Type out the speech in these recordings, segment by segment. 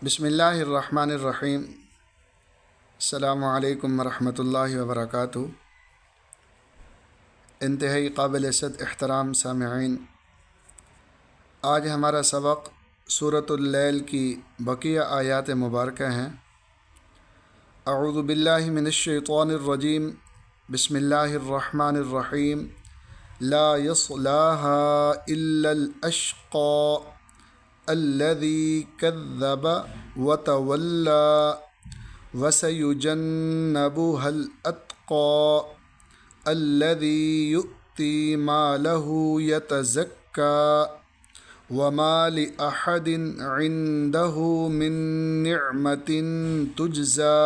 بسم اللہ الرحمن الرحیم۔ السلام علیکم ورحمۃ اللہ وبرکاتہ۔ انتہائی قابل عزت احترام سامعین، آج ہمارا سبق سورۃ اللیل کی بقیہ آیات مبارکہ ہیں۔ اعوذ باللہ من الشیطان الرجیم، بسم اللہ الرحمن الرحیم۔ لا يصلاها الا الاشقى الذي كذب وتولى وسيجنبها الأتقى الذي يؤتي ماله يتزكى وما لأحد عنده من نعمة تجزى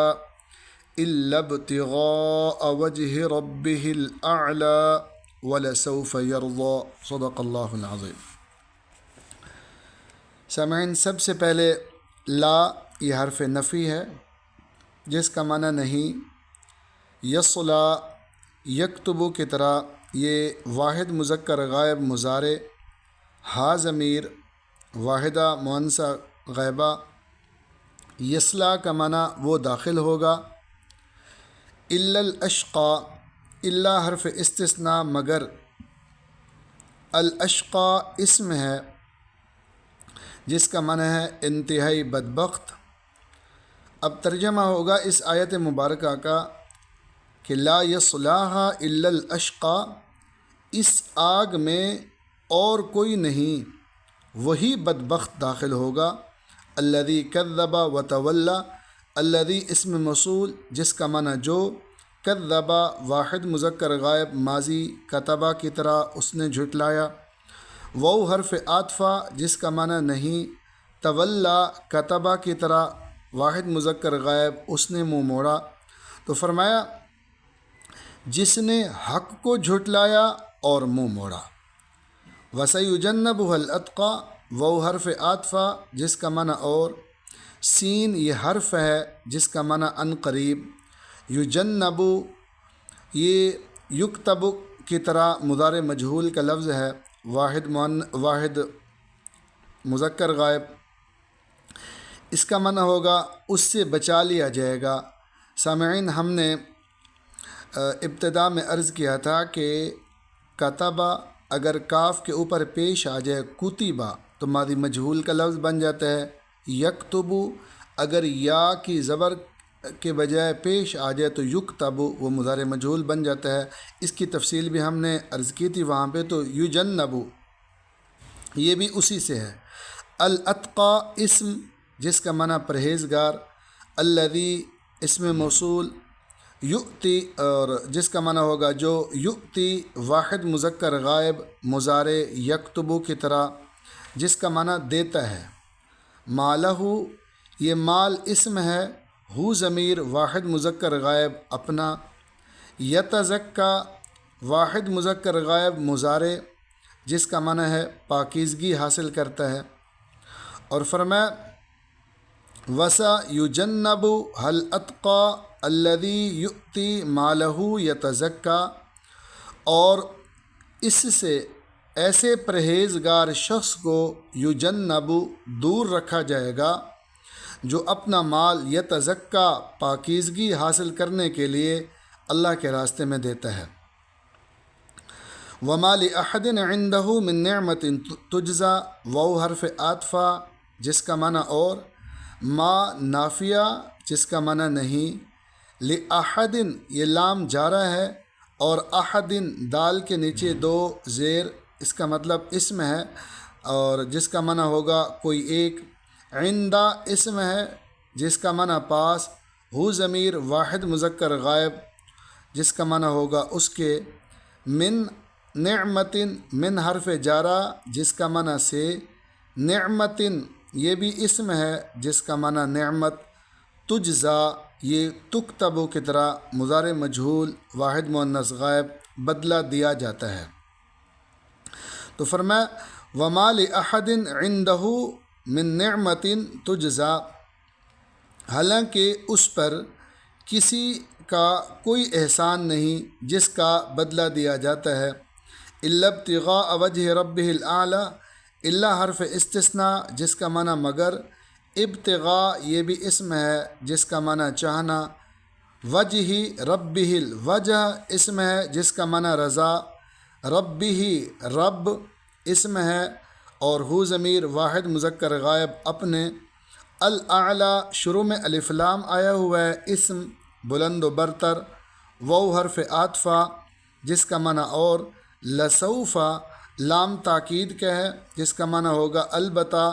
إلا ابتغاء وجه ربه الأعلى ولسوف يرضى صدق اللہ العظیم۔ سامعین، سب سے پہلے لا یہ حرف نفی ہے جس کا معنی نہیں۔ یصلا یکتبو کی طرح یہ واحد مذکر غائب مضارع، ہا ضمیر واحدہ مؤنثہ غائبہ، یصلا کا معنی وہ داخل ہوگا۔ الا الاشقى، الا حرف استثناء مگر، الاشقى اسم ہے جس کا معنی ہے انتہائی بدبخت۔ اب ترجمہ ہوگا اس آیت مبارکہ کا کہ لا یصلاھا الا الاشقى، اس آگ میں اور کوئی نہیں، وہی بدبخت داخل ہوگا۔ الذی کذب وتولی، الذی اسم موصول جس کا معنی جو، کذب واحد مذکر غائب ماضی کتبہ کی طرح اس نے جھٹلایا، وہ حرف عاطفہ جس کا معنی نہیں، تولا کتبہ کی طرح واحد مذکر غائب اس نے منہ موڑا۔ تو فرمایا جس نے حق کو جھٹلایا اور منہ موڑا۔ وسیجنبها الاتقى، وہ حرف عاطفہ جس کا معنی اور، سین یہ حرف ہے جس کا معنی ان قریب، یجنب یہ یکتب کی طرح مضارع مجہول کا لفظ ہے، واحد مذکر غائب، اس کا معنی ہوگا اس سے بچا لیا جائے گا۔ سامعین، ہم نے ابتدا میں عرض کیا تھا کہ کتبہ اگر کاف کے اوپر پیش آ جائے کتبہ تو ماضی مجہول کا لفظ بن جاتا ہے۔ یکتبو اگر یا کی زبر کے بجائے پیش آ جائے تو یکتب وہ مضارع مجہول بن جاتا ہے۔ اس کی تفصیل بھی ہم نے عرض کی تھی وہاں پہ۔ تو یجنبو یہ بھی اسی سے ہے۔ الاتقى اسم جس کا معنی پرہیزگار، الذی اسم موصول، یؤتی اور جس کا معنی ہوگا جو، یؤتی واحد مذکر غائب مضارع یکتبو کی طرح جس کا معنی دیتا ہے۔ مالہ یہ مال اسم ہے، ہو ضمیر واحد مذکر غائب اپنا، یتزکا واحد مذکر غائب مضارع جس کا معنی ہے پاکیزگی حاصل کرتا ہے۔ اور فرمایا وسا یجنب الاتقى الذی یؤتی مالہ یتزکا، اور اس سے ایسے پرہیزگار شخص کو یجنب دور رکھا جائے گا جو اپنا مال یتزکا پاکیزگی حاصل کرنے کے لیے اللہ کے راستے میں دیتا ہے۔ وما لأحد عنده من نعمة تجزى، وہ حرف عاطفہ جس کا معنی اور، ما نافیہ جس کا معنی نہیں، لأحد یہ لام جارہ ہے اور احد دال کے نیچے دو زیر، اس کا مطلب اسم ہے اور جس کا معنی ہوگا کوئی ایک، عندہ اسم ہے جس کا معنی پاس، ہو ضمیر واحد مذکر غائب جس کا معنی ہوگا اس کے، من نعمت من حرف جارہ جس کا معنی سے، نعمت یہ بھی اسم ہے جس کا معنی نعمت، تجزا یہ تکتبو کی طرح مضارع مجہول واحد مؤنث غائب بدلہ دیا جاتا ہے۔ تو فرمایا وما لأحد عنده من نعمت تجزا، حالانکہ اس پر کسی کا کوئی احسان نہیں جس کا بدلہ دیا جاتا ہے، الا ابتغاء وجہ ربہ الاعلی، الا حرف استثناء جس کا معنی مگر، ابتغاء یہ بھی اسم ہے جس کا معنی چاہنا، وجہ ربہ وجہ اسم ہے جس کا معنی رضا، ربہ رب اسم ہے، اور ہو ضمیر واحد مذکر غائب اپنے، الاعلیٰ شروع میں الف لام آیا ہوا ہے اسم بلند و برتر، واو حرف عاطفہ جس کا معنی اور، لسوفا لام تاکید کا ہے جس کا معنی ہوگا البتہ،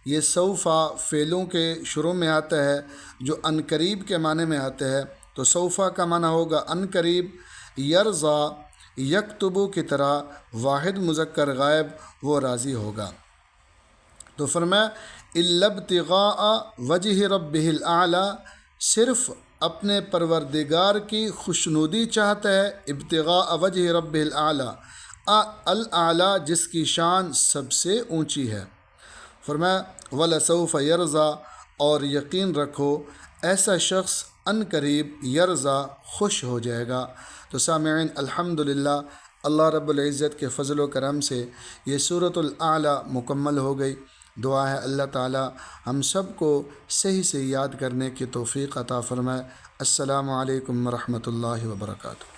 یہ سوفا فعلوں کے شروع میں آتا ہے جو ان قریب کے معنی میں آتے ہیں، تو سوفا کا معنی ہوگا ان قریب، یرضا یکتبو کی طرح واحد مذکر غائب وہ راضی ہوگا۔ تو فرمایا الا ابتغاء وجہ ربہ الاعلیٰ، صرف اپنے پروردگار کی خوشنودی چاہتا ہے، ابتغاء وجہ ربہ الاعلیٰ، الاعلیٰ جس کی شان سب سے اونچی ہے۔ فرمایا ولسوف یرضا، اور یقین رکھو ایسا شخص ان قریب یرضا خوش ہو جائے گا۔ تو سامعین الحمدللہ اللہ رب العزت کے فضل و کرم سے یہ سورۃ الاعلیٰ مکمل ہو گئی۔ دعا ہے اللہ تعالی ہم سب کو صحیح سے یاد کرنے کی توفیق عطا فرمائے۔ السلام علیکم ورحمۃ اللہ وبرکاتہ۔